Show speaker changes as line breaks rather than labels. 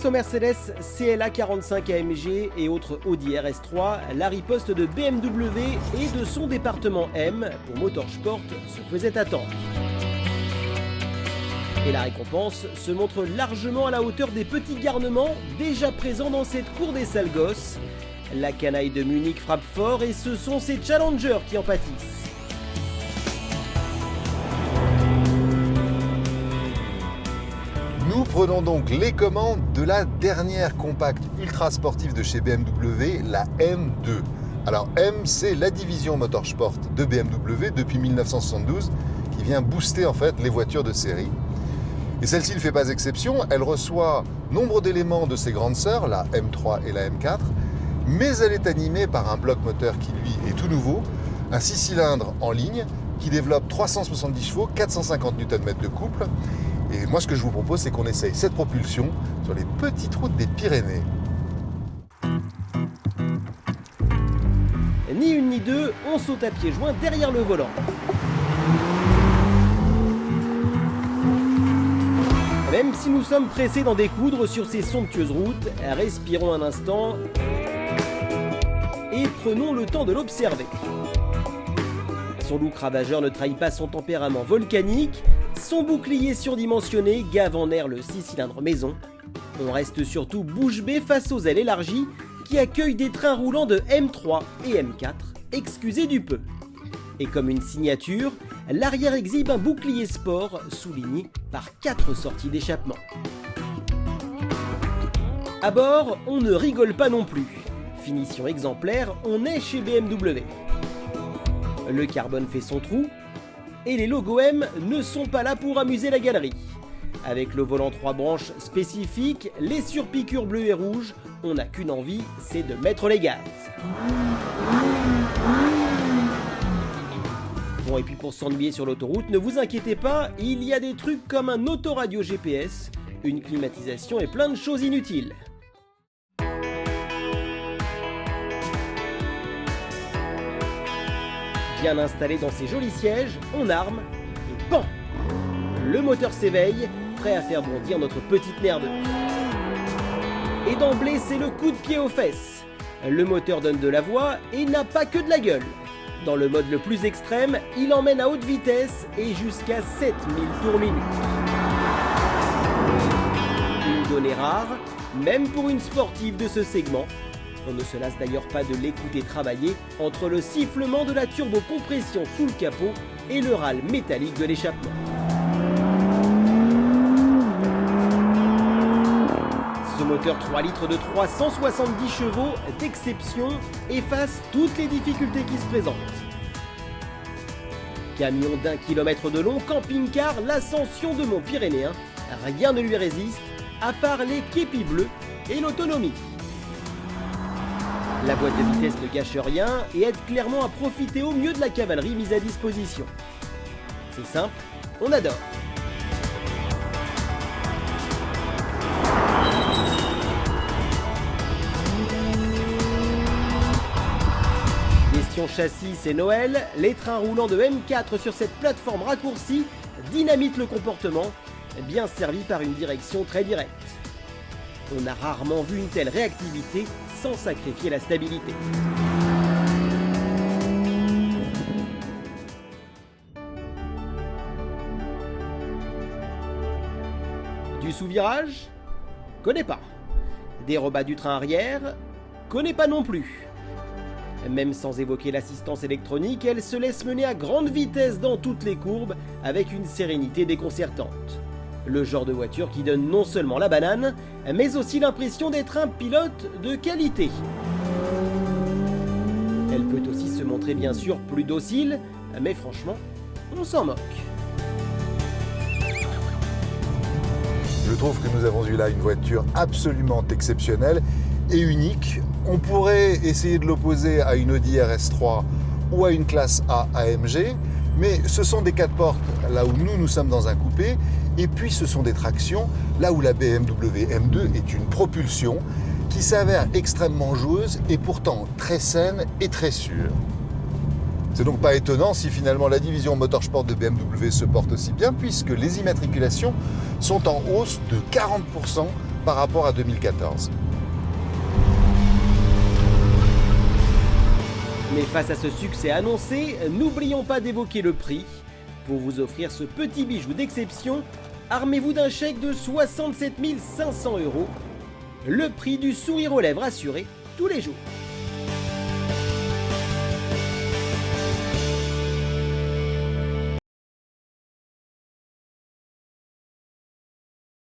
Face aux Mercedes CLA 45 AMG et autres Audi RS3, la riposte de BMW et de son département M pour Motorsport se faisait attendre. Et la récompense se montre largement à la hauteur des petits garnements déjà présents dans cette cour des sales gosses. La canaille de Munich frappe fort et ce sont ses challengers qui en pâtissent.
Nous prenons donc les commandes de la dernière compacte ultra sportive de chez BMW, la M2. Alors M, c'est la division motorsport de BMW depuis 1972 qui vient booster en fait les voitures de série. Et celle-ci ne fait pas exception, elle reçoit nombre d'éléments de ses grandes sœurs, la M3 et la M4, mais elle est animée par un bloc moteur qui lui est tout nouveau, un 6 cylindres en ligne qui développe 370 chevaux, 450 Nm de couple. Et moi, ce que je vous propose, c'est qu'on essaye cette propulsion sur les petites routes des Pyrénées.
Ni une ni deux, on saute à pieds joints derrière le volant. Même si nous sommes pressés d'en découdre sur ces somptueuses routes, respirons un instant et prenons le temps de l'observer. Son look ravageur ne trahit pas son tempérament volcanique, son bouclier surdimensionné gave en air le 6 cylindres maison. On reste surtout bouche bée face aux ailes élargies qui accueillent des trains roulants de M3 et M4, excusez du peu. Et comme une signature, l'arrière exhibe un bouclier sport souligné par 4 sorties d'échappement. À bord, on ne rigole pas non plus. Finition exemplaire, on est chez BMW. Le carbone fait son trou, et les logos M ne sont pas là pour amuser la galerie. Avec le volant 3 branches spécifique, les surpiqûres bleues et rouges, on n'a qu'une envie, c'est de mettre les gaz. Bon, et puis pour s'ennuyer sur l'autoroute, ne vous inquiétez pas, il y a des trucs comme un autoradio GPS, une climatisation et plein de choses inutiles. Bien installé dans ses jolis sièges, on arme et pan! Le moteur s'éveille, prêt à faire bondir notre petite nerveuse. Et d'emblée, c'est le coup de pied aux fesses. Le moteur donne de la voix et n'a pas que de la gueule. Dans le mode le plus extrême, il emmène à haute vitesse et jusqu'à 7000 tours minute. Une donnée rare, même pour une sportive de ce segment. On ne se lasse d'ailleurs pas de l'écouter travailler entre le sifflement de la turbocompression sous le capot et le râle métallique de l'échappement. Ce moteur 3 litres de 370 chevaux d'exception efface toutes les difficultés qui se présentent. Camion d'1 km de long, camping-car, l'ascension de Mont Pyrénéen, rien ne lui résiste, à part les képis bleus et l'autonomie. La boîte de vitesse ne gâche rien et aide clairement à profiter au mieux de la cavalerie mise à disposition. C'est simple, on adore. Question châssis, c'est Noël. Les trains roulants de M4 sur cette plateforme raccourcie dynamitent le comportement, bien servi par une direction très directe. On a rarement vu une telle réactivité sans sacrifier la stabilité. Du sous-virage? Connais pas. Des rebats du train arrière? Connais pas non plus. Même sans évoquer l'assistance électronique, elle se laisse mener à grande vitesse dans toutes les courbes avec une sérénité déconcertante. Le genre de voiture qui donne non seulement la banane, mais aussi l'impression d'être un pilote de qualité. Elle peut aussi se montrer bien sûr plus docile, mais franchement, on s'en moque.
Je trouve que nous avons eu là une voiture absolument exceptionnelle et unique. On pourrait essayer de l'opposer à une Audi RS3 ou à une classe A AMG, mais ce sont des 4 portes là où nous sommes dans un coupé, et puis ce sont des tractions là où la BMW M2 est une propulsion qui s'avère extrêmement joueuse et pourtant très saine et très sûre. C'est donc pas étonnant si finalement la division motorsport de BMW se porte aussi bien, puisque les immatriculations sont en hausse de 40% par rapport à 2014.
Mais face à ce succès annoncé, n'oublions pas d'évoquer le prix. Pour vous offrir ce petit bijou d'exception, armez-vous d'un chèque de 67 500 €. Le prix du sourire aux lèvres assuré tous les jours.